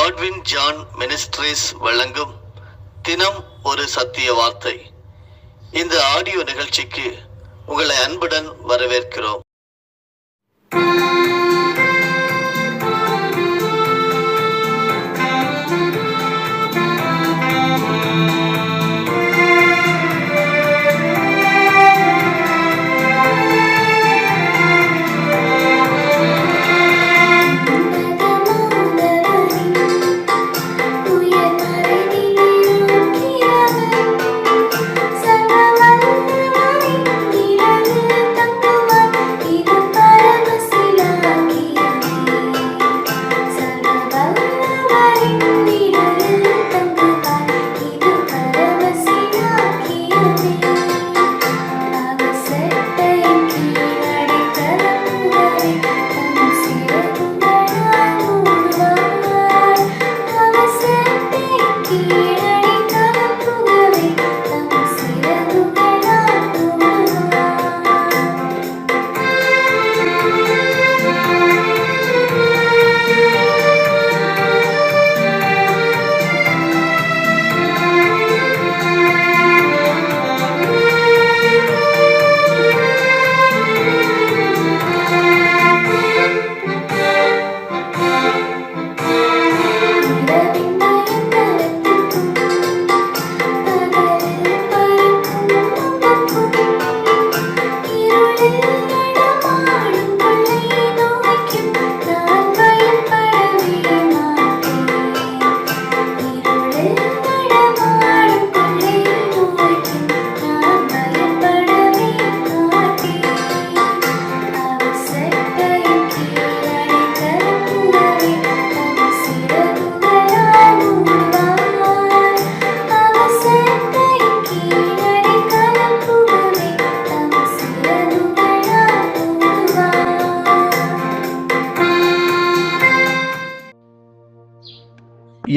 Godwin John ministries வழங்கும் தினம் ஒரு சத்திய வார்த்தை. இந்த ஆடியோ நிகழ்ச்சிக்கு உங்களை அன்புடன் வரவேற்கிறோம்.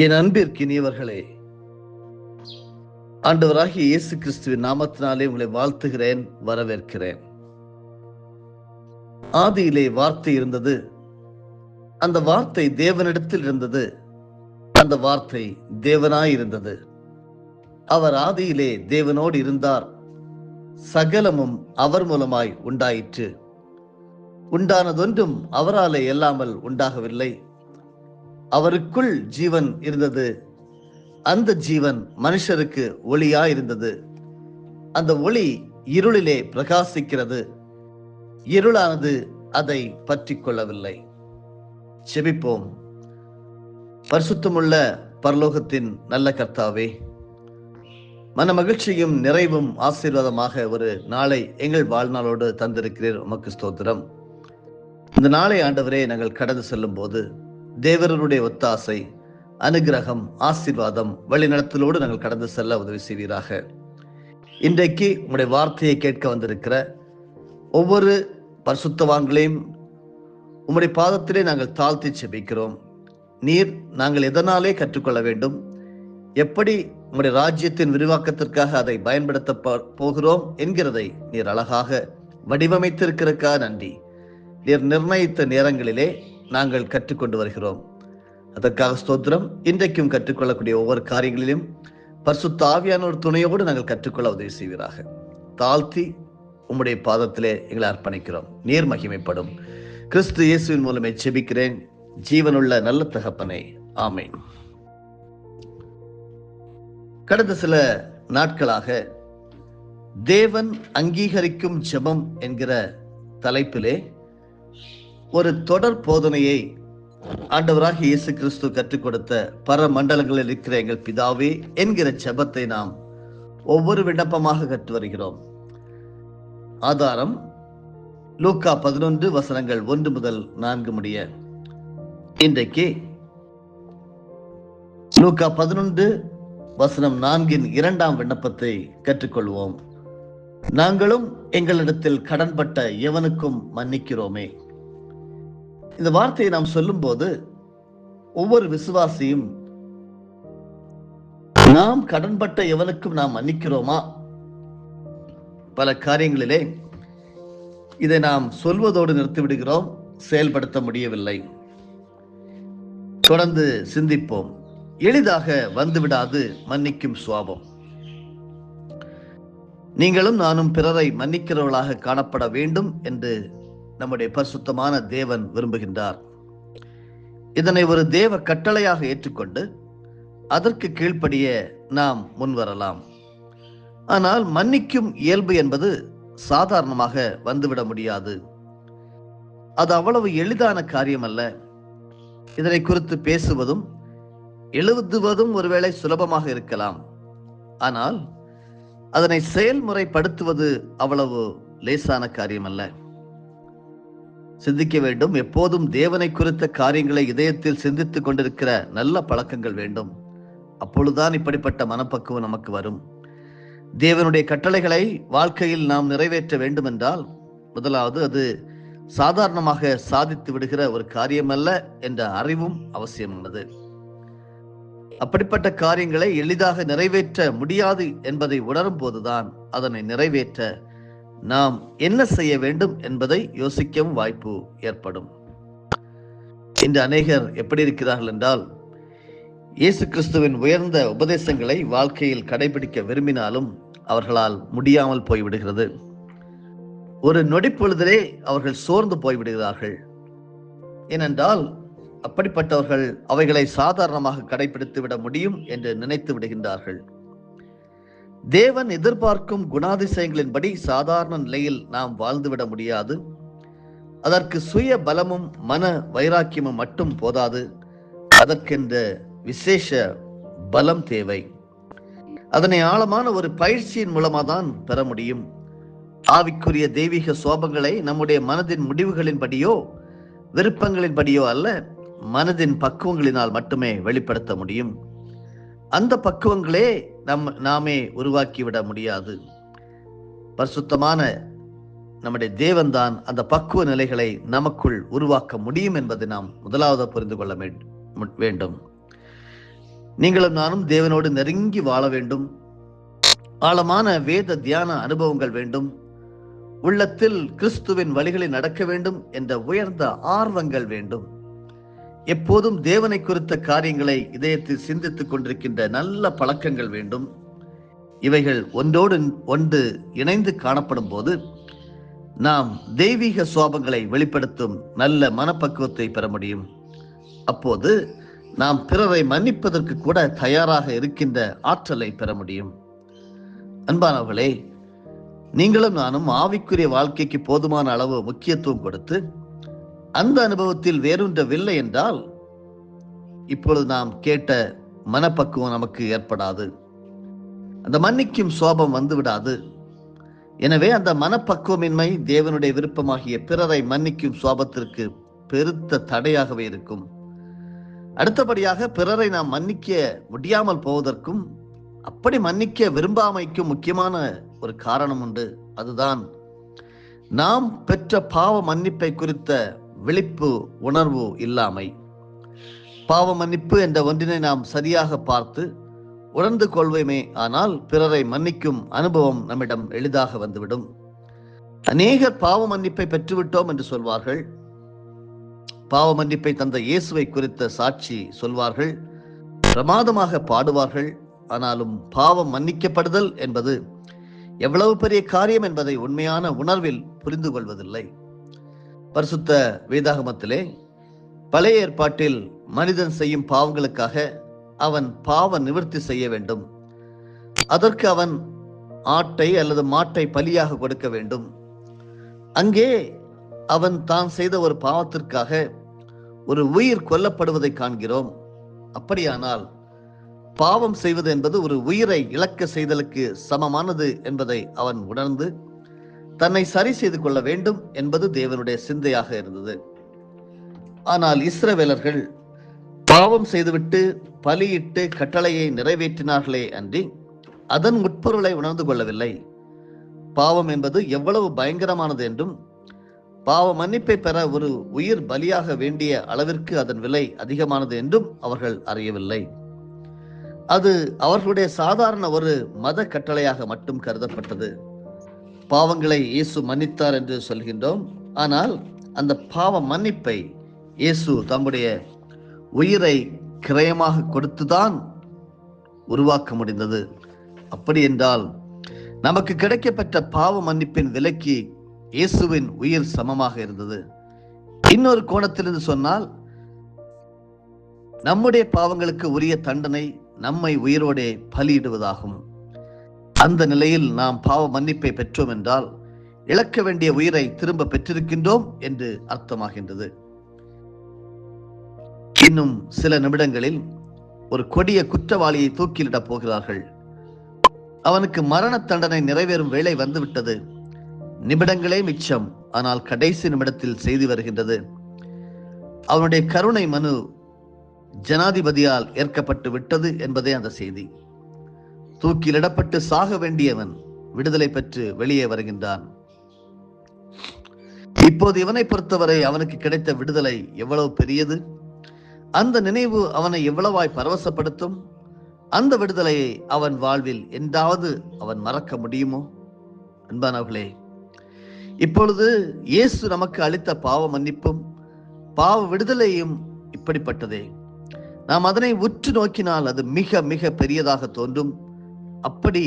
என் அன்பிற்கினியவர்களே, ஆண்டவராகிய இயேசு கிறிஸ்துவின் நாமத்தினாலே உங்களை வாழ்த்துகிறேன், வரவேற்கிறேன். ஆதியிலே வார்த்தை இருந்தது, அந்த வார்த்தை தேவனிடத்தில் இருந்தது, அந்த வார்த்தை தேவனாய் இருந்தது. அவர் ஆதியிலே தேவனோடு இருந்தார். சகலமும் அவர் மூலமாய் உண்டாயிற்று. உண்டானதொன்றும் அவராலே அல்லாமல் உண்டாகவில்லை. அவருக்குள் ஜீவன் இருந்தது. அந்த ஜீவன் மனுஷருக்கு ஒளியாய் இருந்தது. அந்த ஒளி இருளிலே பிரகாசிக்கிறது. இருளானது அதை பற்றி கொள்ளவில்லை. செபிப்போம். பரிசுத்தமுள்ள பரலோகத்தின் நல்ல கர்த்தாவே, மன மகிழ்ச்சியும் நிறைவும் ஆசீர்வாதமாக ஒரு நாளை எங்கள் வாழ்நாளோடு தந்திருக்கிறீர். உமக்கு ஸ்தோத்திரம். இந்த நாளை ஆண்டவரே நாங்கள் கடந்து செல்லும் போது தேவருடைய ஒத்தாசை, அனுகிரகம், ஆசீர்வாதம், வழிநடத்தலோடு நாங்கள் கடந்து செல்ல உதவி செய்வீராக. இன்றைக்கு உங்களுடைய வார்த்தையை கேட்க வந்திருக்கிற ஒவ்வொரு பரிசுத்தவான்களையும் உம்முடைய பாதத்திலே நாங்கள் தாழ்த்தி செபிக்கிறோம். நீர் நாங்கள் எதனாலே கற்றுக்கொள்ள வேண்டும், எப்படி உங்களுடைய ராஜ்யத்தின் விரிவாக்கத்திற்காக அதை பயன்படுத்த போகிறோம் என்கிறதை நீர் அழகாக வடிவமைத்திருக்கிறதுக்காக நன்றி. நீர் நிர்ணயித்த நேரங்களிலே நாங்கள் கற்றுக்கொண்டு வருகிறோம். அதற்காக ஸ்தோத்திரம். இன்றைக்கும் கற்றுக்கொள்ளக்கூடிய ஒவ்வொரு காரியங்களிலும் பரிசுத்த ஆவியான ஒரு துணையோடு நாங்கள் கற்றுக்கொள்ள உதவி செய்வீராக. தாழ்த்தி உம்முடைய பாதத்திலே எங்களை அர்ப்பணிக்கிறோம். நீர் மகிமைப்படும். கிறிஸ்து இயேசுவின் மூலமே செபிக்கிறேன், ஜீவனுள்ள நல்ல தகப்பனே, ஆமென். கடந்த சில நாட்களாக தேவன் அங்கீகரிக்கும் ஜெபம் என்கிற தலைப்பிலே ஒரு தொடர் போதனையை ஆண்டவராகிய இயேசு கிறிஸ்து கற்றுக் கொடுத்த பரமண்டலங்களில் இருக்கிற எங்கள் பிதாவே என்கிற ஜெபத்தை நாம் ஒவ்வொரு விண்ணப்பமாக கற்று வருகிறோம். ஆதாரம் லூக்கா 11 வசனங்கள் 1 முதல் 4 முடிய. இன்றைக்கு லூக்கா 11 வசனம் 4 2ஆம் விண்ணப்பத்தை கற்றுக்கொள்வோம். நாங்களும் எங்களிடத்தில் கடன்பட்ட எவனுக்கும் மன்னிக்கிறோமே. இந்த வார்த்தையை நாம் சொல்லும் போது ஒவ்வொரு விசுவாசியும் நாம் கடன்பட்ட எவனுக்கும் நாம் மன்னிக்கிறோமா? பல காரியங்களிலே இதை நாம் சொல்வதோடு நிறுத்திவிடுகிறோம், செயல்படுத்த முடியவில்லை. தொடர்ந்து சிந்திப்போம். எளிதாக வந்துவிடாது மன்னிக்கும் சுவாபம். நீங்களும் நானும் பிறரை மன்னிக்கிறவர்களாக காணப்பட வேண்டும் என்று நம்முடைய பரிசுத்தமான தேவன் விரும்புகின்றார். இதனை ஒரு தேவ கட்டளையாக ஏற்றுக்கொண்டு அதற்கு கீழ்ப்படிய நாம் முன்வரலாம். ஆனால் மன்னிக்கும் இயல்பு என்பது சாதாரணமாக வந்துவிட முடியாது. அது அவ்வளவு எளிதான காரியம் அல்ல. இதனை குறித்து பேசுவதும் எழுதுவதும் ஒருவேளை சுலபமாக இருக்கலாம். ஆனால் அதனை செயல்முறைப்படுத்துவது அவ்வளவு லேசான காரியம் அல்ல. சிந்திக்க வேண்டும். எப்போதும் தேவனை குறித்த காரியங்களை இதயத்தில் சிந்தித்துக் கொண்டிருக்கிற நல்ல பழக்கங்கள் வேண்டும். அப்பொழுதுதான் இப்படிப்பட்ட மனப்பக்குவம் நமக்கு வரும். தேவனுடைய கட்டளைகளை வாழ்க்கையில் நாம் நிறைவேற்ற வேண்டும் என்றால் முதலாவது அது சாதாரணமாக சாதித்து விடுகிற ஒரு காரியம் அல்ல என்ற அறிவும் அவசியமானது. அப்படிப்பட்ட காரியங்களை எளிதாக நிறைவேற்ற முடியாது என்பதை உணரும் போதுதான் அதனை நிறைவேற்ற நாம் என்ன செய்ய வேண்டும் என்பதை யோசிக்கவும் வாய்ப்பு ஏற்படும். இன்று அநேகர் எப்படி இருக்கிறார்கள் என்றால், இயேசு கிறிஸ்துவின் உயர்ந்த உபதேசங்களை வாழ்க்கையில் கடைபிடிக்க விரும்பினாலும் அவர்களால் முடியாமல் போய்விடுகிறது. ஒரு நொடி பொழுதிலே அவர்கள் சோர்ந்து போய்விடுகிறார்கள். ஏனென்றால் அப்படிப்பட்டவர்கள் அவைகளை சாதாரணமாக கடைபிடித்து விட முடியும் என்று நினைத்து விடுகின்றார்கள். தேவன் எதிர்பார்க்கும் குணாதிசயங்களின்படி சாதாரண நிலையில் நாம் வாழ்ந்துவிட முடியாது. அதற்கு சுய பலமும் மன வைராக்கியமும் மட்டும் போதாது. அதற்கென்ற விசேஷ பலம் தேவை. அதனை ஆழமான ஒரு பயிற்சியின் மூலமாக தான் பெற முடியும். ஆவிக்குரிய தெய்வீக சோபங்களை நம்முடைய மனதின் முடிவுகளின்படியோ விருப்பங்களின்படியோ அல்ல, மனதின் பக்குவங்களினால் மட்டுமே வெளிப்படுத்த முடியும். அந்த பக்குவங்களே நாமே உருவாக்கிவிட முடியாது. பரிசுத்தமான நம்முடைய தேவன்தான் அந்த பக்குவ நிலைகளை நமக்குள் உருவாக்க முடியும் என்பதை நாம் முதலாவது புரிந்து கொள்ள வேண்டும். நீங்களும் நானும் தேவனோடு நெருங்கி வாழ வேண்டும். ஆழமான வேத தியான அனுபவங்கள் வேண்டும். உள்ளத்தில் கிறிஸ்துவின் வழிகளில் நடக்க வேண்டும் என்ற உயர்ந்த ஆர்வங்கள் வேண்டும். எப்போதும் தேவனை குறித்த காரியங்களை இதயத்தில் சிந்தித்துக் கொண்டிருக்கின்ற நல்ல பழக்கங்கள் வேண்டும். இவைகள் ஒன்றோடு ஒன்று இணைந்து காணப்படும் போது நாம் தெய்வீக சுவாபங்களை வெளிப்படுத்தும் நல்ல மனப்பக்குவத்தை பெற முடியும். அப்போது நாம் பிறரை மன்னிப்பதற்கு கூட தயாராக இருக்கின்ற ஆற்றலை பெற முடியும். அன்பானவர்களே, நீங்களும் நானும் ஆவிக்குரிய வாழ்க்கைக்கு போதுமான அளவு முக்கியத்துவம் கொடுத்து அந்த அனுபவத்தில் வேறொன்றவில்லை என்றால் இப்பொழுது நாம் கேட்ட மனப்பக்குவம் நமக்கு ஏற்படாது. அந்த மன்னிக்கும் சுவாபம் வந்துவிடாது. எனவே அந்த மனப்பக்குவமின்மை தேவனுடைய விருப்பமாகிய பிறரை மன்னிக்கும் சுவாபத்திற்கு பெருத்த தடையாகவே இருக்கும். அடுத்தபடியாக பிறரை நாம் மன்னிக்க முடியாமல் போவதற்கும் அப்படி மன்னிக்க விரும்பாமைக்கும் முக்கியமான ஒரு காரணம் உண்டு. அதுதான் நாம் பெற்ற பாவ மன்னிப்பை குறித்த விழிப்பு உணர்வு இல்லாமை. பாவ மன்னிப்பு என்ற ஒன்றினை நாம் சரியாக பார்த்து உணர்ந்து கொள்வோமே ஆனால் பிறரை மன்னிக்கும் அனுபவம் நம்மிடம் எளிதாக வந்துவிடும். அநேகர் பாவ மன்னிப்பை பெற்றுவிட்டோம் என்று சொல்வார்கள். பாவ மன்னிப்பை தந்த இயேசுவை குறித்த சாட்சி சொல்வார்கள், பிரமாதமாக பாடுவார்கள். ஆனாலும் பாவம் மன்னிக்கப்படுதல் என்பது எவ்வளவு பெரிய காரியம் என்பதை உண்மையான உணர்வில் புரிந்து கொள்வதில்லை. பரிசுத்த வேதாகமத்திலே பழைய ஏற்பாட்டில் மனிதன் செய்யும் பாவங்களுக்காக அவன் பாவ நிவர்த்தி செய்ய வேண்டும். அதற்கு அவன் ஆட்டை அல்லது மாட்டை பலியாக கொடுக்க வேண்டும். அங்கே அவன் தான் செய்த ஒரு பாவத்திற்காக ஒரு உயிர் கொல்லப்படுவதை காண்கிறோம். அப்படியானால் பாவம் செய்வது என்பது ஒரு உயிரை இழக்க செய்தலுக்கு சமமானது என்பதை அவன் உணர்ந்து தன்னை சரி செய்து கொள்ள வேண்டும் என்பது தேவனுடைய சிந்தையாக இருந்தது. ஆனால் இஸ்ரவேலர்கள் பாவம் செய்துவிட்டு பலியிட்டு கட்டளையை நிறைவேற்றினார்களே அன்றி அதன் உட்பொருளை உணர்ந்து கொள்ளவில்லை. பாவம் என்பது எவ்வளவு பயங்கரமானது என்றும் பாவ மன்னிப்பை பெற ஒரு உயிர் பலியாக வேண்டிய அளவிற்கு அதன் விலை அதிகமானது என்றும் அவர்கள் அறியவில்லை. அது அவர்களுடைய சாதாரண ஒரு மத கட்டளையாக மட்டும் கருதப்பட்டது. பாவங்களை இயேசு மன்னித்தார் என்று சொல்கின்றோம். ஆனால் அந்த பாவ மன்னிப்பை இயேசு தம்முடைய உயிரை கிரயமாக கொடுத்துதான் உருவாக்க முடிந்தது. அப்படி என்றால் நமக்கு கிடைக்கப்பட்ட பாவ மன்னிப்பின் விலைக்கு இயேசுவின் உயிர் சமமாக இருந்தது. இன்னொரு கோணத்திலிருந்து சொன்னால், நம்முடைய பாவங்களுக்கு உரிய தண்டனை நம்மை உயிரோடே பலியிடுவதாகும். அந்த நிலையில் நாம் பாவ மன்னிப்பை பெற்றோம் என்றால் இழக்க வேண்டிய உயிரை திரும்ப பெற்றிருக்கின்றோம் என்று அர்த்தமாகின்றது. இன்னும் சில நிமிடங்களில் ஒரு கொடிய குற்றவாளியை தூக்கிலிடப் போகிறார்கள். அவனுக்கு மரண தண்டனை நிறைவேறும் வேளை வந்துவிட்டது. நிமிடங்களே மிச்சம். ஆனால் கடைசி நிமிடத்தில் செய்தி வருகின்றது. அவனுடைய கருணை மனு ஜனாதிபதியால் ஏற்கப்பட்டு விட்டது என்பதே அந்த செய்தி. தூக்கிலிடப்பட்டு சாக வேண்டியவன் விடுதலை பெற்று வெளியே வருகின்றான். இப்போது இவனை பொறுத்தவரை அவனுக்கு கிடைத்த விடுதலை எவ்வளவு பெரியது! அந்த நினைவு அவனை எவ்வளவாய் பரவசப்படுத்தும்! அந்த விடுதலையை அவன் வாழ்வில் என்றாவது அவன் மறக்க முடியுமோ? அன்பானவர்களே, இப்பொழுது இயேசு நமக்கு அளித்த பாவ மன்னிப்பும் பாவ விடுதலையும் இப்படிப்பட்டதே. நாம் அதனை உற்று நோக்கினால் அது மிக மிக பெரியதாக தோன்றும். அப்படி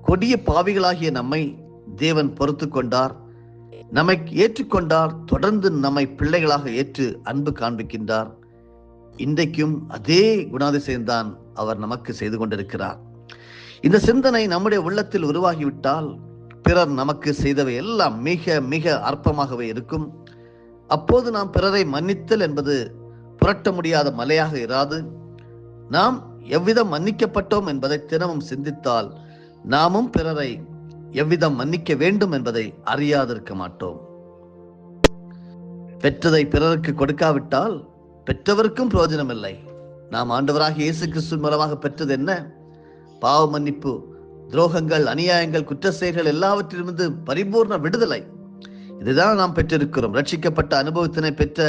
கொடிய பாவிகளாகிய நம்மை தேவன் பொறுத்து கொண்டார், நம்மை ஏற்றுக்கொண்டார், தொடர்ந்து நம்மை பிள்ளைகளாக ஏற்று அன்பு காண்பிக்கின்றார். இன்றைக்கும் அதே குணாதிசயம்தான் அவர் நமக்கு செய்து கொண்டிருக்கிறார். இந்த சிந்தனை நம்முடைய உள்ளத்தில் உருவாகிவிட்டால் பிறர் நமக்கு செய்தவை எல்லாம் மிக மிக அற்பமாகவே இருக்கும். அப்போது நாம் பிறரை மன்னித்தல் என்பது புரட்ட முடியாத மலையாக இராது. நாம் எவ்விதம் மன்னிக்கப்பட்டோம் என்பதை தினமும் சிந்தித்தால் நாமும் பிறரை எவ்விதம் மன்னிக்க வேண்டும் என்பதை அறியாதிருக்க மாட்டோம். பெற்றதை பிறருக்கு கொடுக்காவிட்டால் பெற்றவருக்கும் பிரயோஜனம் இல்லை. நாம் ஆண்டவராகிய இயேசு கிறிஸ்து மூலமாக பெற்றது என்ன? பாவ மன்னிப்பு, துரோகங்கள், அநியாயங்கள், குற்ற செயல்கள் எல்லாவற்றிலிருந்து பரிபூர்ண விடுதலை. இதுதான் நாம் பெற்றிருக்கிறோம். ரட்சிக்கப்பட்ட அனுபவத்தினை பெற்ற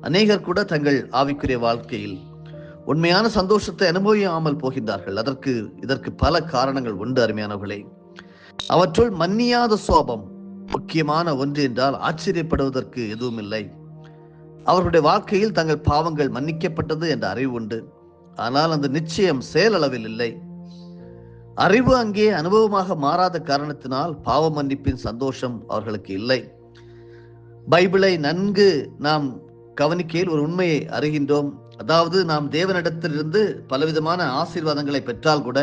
அநேகர் கூட தங்கள் ஆவிக்குரிய வாழ்க்கையில் உண்மையான சந்தோஷத்தை அனுபவியாமல் போகின்றார்கள். இதற்கு பல காரணங்கள் உண்டு அருமையானவர்களே. அவற்றுள் மன்னியாத சோபம் முக்கியமான ஒன்று என்றால் ஆச்சரியப்படுவதற்கு எதுவும் இல்லை. அவர்களுடைய வாழ்க்கையில் தங்கள் பாவங்கள் மன்னிக்கப்பட்டது என்ற அறிவு உண்டு. ஆனால் அந்த நிச்சயம் செயலளவில் இல்லை. அறிவு அங்கே அனுபவமாக மாறாத காரணத்தினால் பாவ மன்னிப்பின் சந்தோஷம் அவர்களுக்கு இல்லை. பைபிளை நன்கு நாம் கவனிக்கையில் ஒரு உண்மையை அறிகின்றோம். அதாவது, நாம் தேவனிடத்திலிருந்து பலவிதமான ஆசீர்வாதங்களை பெற்றால் கூட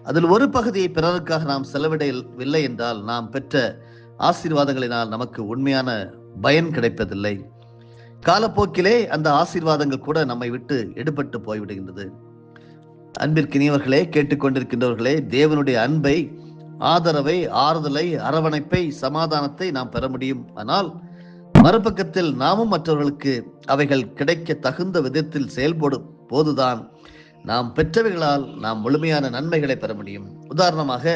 அதில் ஒரு பகுதியை பிறருக்காக நாம் செலவிடவில்லை என்றால் நாம் பெற்ற ஆசீர்வாதங்களினால் நமக்கு உண்மையான பயன் கிடைப்பதில்லை. காலப்போக்கிலே அந்த ஆசீர்வாதங்கள் கூட நம்மை விட்டு எடுபட்டு போய்விடுகின்றது. அன்பிற்கினியவர்களே, கேட்டுக்கொண்டிருக்கின்றவர்களே, தேவனுடைய அன்பை, ஆதரவை, ஆறுதலை, அரவணைப்பை, சமாதானத்தை நாம் பெற முடியும். ஆனால் மறுபக்கத்தில் நாமும் மற்றவர்களுக்கு அவைகள் கிடைக்க தகுந்த விதத்தில் செயல்படும் போதுதான் நாம் பெற்றவைகளால் நாம் முழுமையான நன்மைகளை பெற முடியும். உதாரணமாக,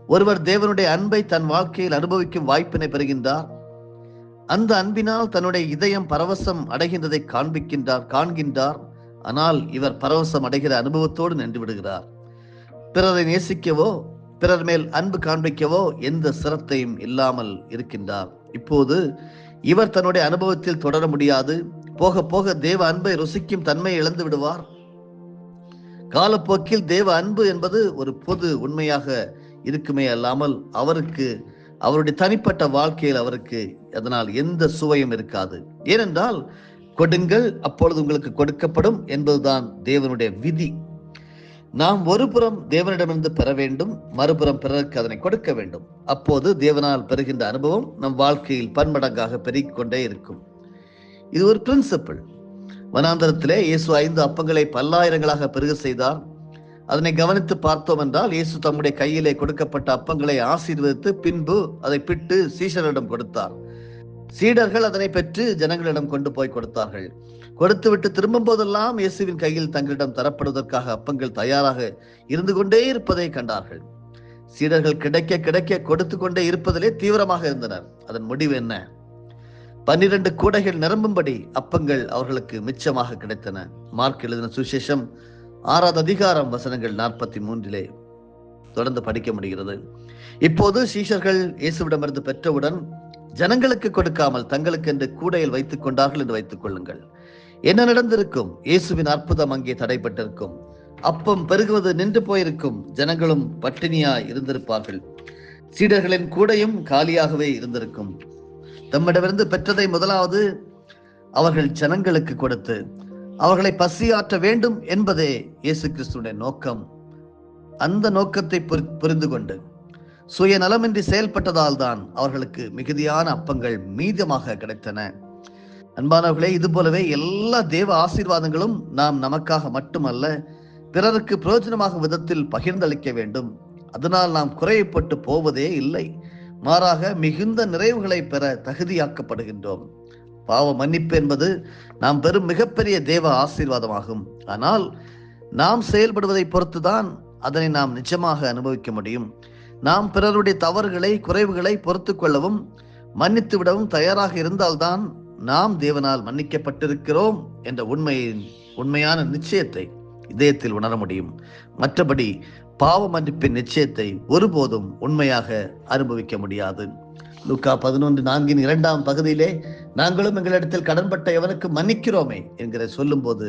ஒருவர் தேவனுடைய அன்பை தன் வாழ்க்கையில் அனுபவிக்கும் வாய்ப்பினை பெறுகின்றார். அந்த அன்பினால் தன்னுடைய இதயம் பரவசம் அடைகின்றதை காண்கின்றார். ஆனால் இவர் பரவசம் அடைகிற அனுபவத்தோடு நின்று விடுகிறார். பிறரை நேசிக்கவோ பிறர் மேல் அன்பு காண்பிக்கவோ எந்த சிரத்தையும் இல்லாமல் இருக்கின்றார். இப்போது இவர் தன்னுடைய அனுபவத்தில் தொடர முடியாது. போக போக தேவ அன்பை ருசிக்கும் தன்மையை இழந்து விடுவார். காலப்போக்கில் தேவ அன்பு என்பது ஒரு பொது உண்மையாக இருக்குமே அல்லாமல் அவருடைய தனிப்பட்ட வாழ்க்கையில் அவருக்கு அதனால் எந்த சுவையும் இருக்காது. ஏனென்றால், கொடுங்கள் அப்பொழுது உங்களுக்கு கொடுக்கப்படும் என்பதுதான் தேவனுடைய விதி. நாம் ஒரு புறம் தேவனிடமிருந்து பெற வேண்டும், மறுபுறம் பிறருக்கு அதனை கொடுக்க வேண்டும். அப்போது தேவனால் பெறுகின்ற அனுபவம் நம் வாழ்க்கையில் பன்மடங்காக பெருகிக்கொண்டே இருக்கும். இது ஒரு பிரின்சிபிள். வனாந்தரத்திலே இயேசு 5 அப்பங்களை பல்லாயிரங்களாக பெருக செய்தார். அதனை கவனித்து பார்த்தோம் என்றால், இயேசு தம்முடைய கையிலே கொடுக்கப்பட்ட அப்பங்களை ஆசீர்வதித்து பின்பு அதை பிட்டு சீஷரிடம் கொடுத்தார். சீடர்கள் அதனை பெற்று ஜனங்களிடம் கொண்டு போய் கொடுத்தார்கள். கொடுத்துவிட்டு திரும்பும் போதெல்லாம் இயேசுவின் கையில் தங்களிடம் தரப்படுவதற்காக அப்பங்கள் தயாராக இருந்து கொண்டே இருப்பதை கண்டார்கள். சீடர்கள் கிடைக்க கிடைக்க கொடுத்து கொண்டே இருப்பதிலே தீவிரமாக இருந்தனர். அதன் முடிவு என்ன? 12 கூடைகள் நிரம்பும்படி அப்பங்கள் அவர்களுக்கு மிச்சமாக கிடைத்தன. மார்க் எழுதின சுவிசேஷம் 6வது அதிகாரம் வசனங்கள் 43 தொடர்ந்து படிக்க முடிகிறது. இப்போது சீஷர்கள் இயேசுவிடமிருந்து பெற்றவுடன் ஜனங்களுக்கு கொடுக்காமல் தங்களுக்கு என்று கூடையில் வைத்துக் கொண்டார்கள் என்று வைத்துக் கொள்ளுங்கள். என்ன நடந்திருக்கும்? இயேசுவின் அற்புதம் அங்கே தடைப்பட்டிருக்கும். அப்பம் பெருகுவது நின்று போயிருக்கும். ஜனங்களும் பட்டினியா இருந்திருப்பார்கள். சீடர்களின் கூடையும் காலியாகவே இருந்திருக்கும். தம்மிடமிருந்து பெற்றதை முதலாவது அவர்கள் ஜனங்களுக்கு கொடுத்து அவர்களை பசியாற்ற வேண்டும் என்பதே இயேசு கிறிஸ்துடைய நோக்கம். அந்த நோக்கத்தை புரிந்து கொண்டு சுயநலமின்றி செயல்பட்டதால் தான் அவர்களுக்கு மிகுதியான அப்பங்கள் மீதமாக கிடைத்தன. அன்பானவர்களே, இது போலவே எல்லா தேவ ஆசீர்வாதங்களும் நாம் நமக்காக மட்டுமல்ல, பிறருக்கு பிரயோஜனமாக விதத்தில் பகிர்ந்தளிக்க வேண்டும். அதனால் நாம் குறையப்பட்டு போவதே இல்லை. மாறாக மிகுந்த நிறைவுகளை பெற தகுதியாக்கப்படுகின்றோம். பாவ மன்னிப்பு என்பது நாம் பெறும் மிகப்பெரிய தேவ ஆசீர்வாதமாகும். ஆனால் நாம் செயல்படுவதை பொறுத்துதான் அதனை நாம் நிஜமாக அனுபவிக்க முடியும். நாம் பிறருடைய தவறுகளை, குறைவுகளை பொறுத்து கொள்ளவும் மன்னித்து விடவும் தயாராக இருந்தால்தான் நாம் தேவனால் மன்னிக்கப்பட்டிருக்கிறோம் என்ற உண்மையான நிச்சயத்தை இதயத்தில் உணர முடியும். மற்றபடி பாவ மன்னிப்பின் நிச்சயத்தை ஒருபோதும் உண்மையாக அனுபவிக்க முடியாது. லூக்கா 11:4 2ஆம் பகுதியிலே, நாங்களும் எங்களிடத்தில் கடன்பட்ட எவனுக்கு மன்னிக்கிறோமே என்கிற சொல்லும் போது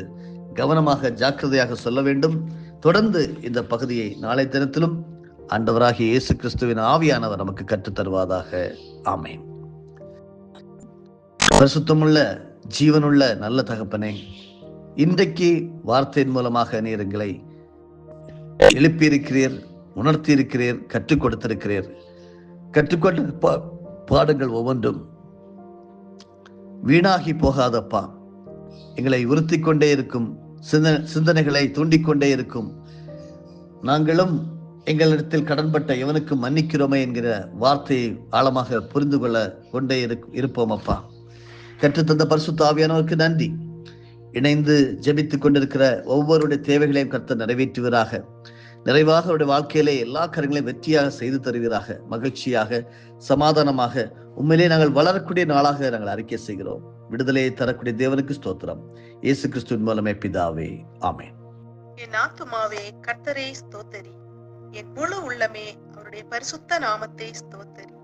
கவனமாக, ஜாக்கிரதையாக சொல்ல வேண்டும். தொடர்ந்து இந்த பகுதியை நாளை தினத்திலும் ஆண்டவராகிய இயேசு கிறிஸ்துவின் ஆவியானவர் நமக்கு கற்றுத் தருவதாக. ஆமென். பரிசுத்தமுள்ள ஜீவனுள்ள நல்ல தகப்பனே, இன்றைக்கு வார்த்தையின் மூலமாக நீர் எங்களை எழுப்பியிருக்கிறீர், உணர்த்தியிருக்கிறீர், கற்றுக் கொடுத்திருக்கிறீர். கற்றுக்கொண்ட பாடங்கள் ஒவ்வொன்றும் வீணாகி போகாதப்பா. எங்களை உறுத்தி கொண்டே இருக்கும், சிந்தனைகளை தூண்டிக்கொண்டே இருக்கும். நாங்களும் எங்களிடத்தில் கடன்பட்ட எவனுக்கு மன்னிக்கிறோமே என்கிற வார்த்தையை ஆழமாக புரிந்து கொள்ள கொண்டே இருப்போம் அப்பா. கற்றுத்தந்த பரிசுத்த ஆவியானவருக்கு நன்றி. இணைந்து ஜெபித்துக் கொண்டிருக்கிற ஒவ்வொருடைய தேவைகளையும் கர்த்தர் நிறைவேற்றுவீராக. நிறைவாக அவருடைய வாழ்க்கையிலே எல்லா காரியங்களையும் வெற்றியாக செய்து தருவீராக. மகிழ்ச்சியாக, சமாதானமாக உண்மையிலே நாங்கள் வளரக்கூடிய நாளாக நாங்கள் அறிக்கை செய்கிறோம். விடுதலையை தரக்கூடிய தேவனுக்கு ஸ்தோத்திரம். இயேசு கிறிஸ்துவின் மூலமே பிதாவே, ஆமென். என் ஆத்துமாவே கர்த்தரை ஸ்தோத்தரி, என் முழு உள்ளமே அவருடைய பரிசுத்த நாமத்தை ஸ்தோத்தரி.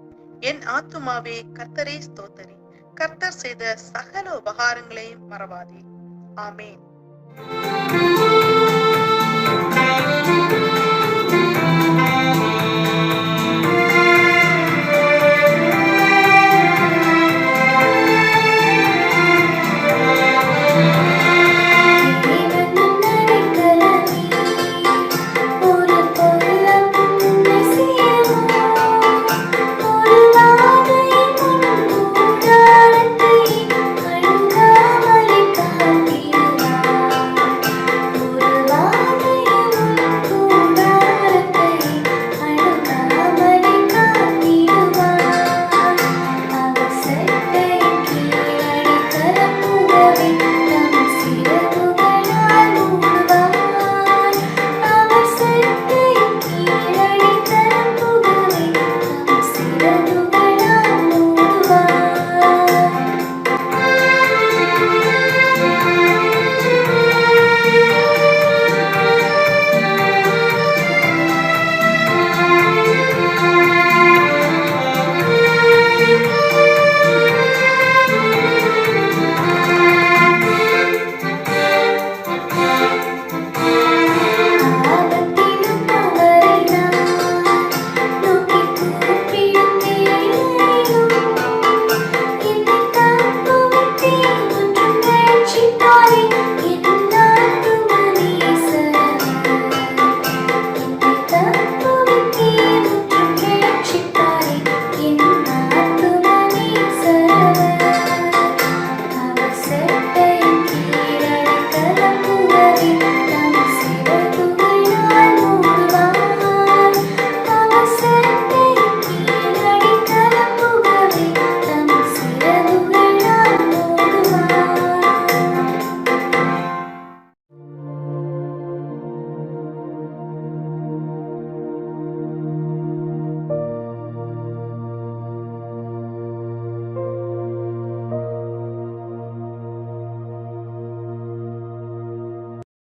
என் ஆத்துமாவே கர்த்தரை ஸ்தோத்தரி, கர்த்தர் செய்த சகல உபகாரங்களையும் மறவாதே. ஆமென்.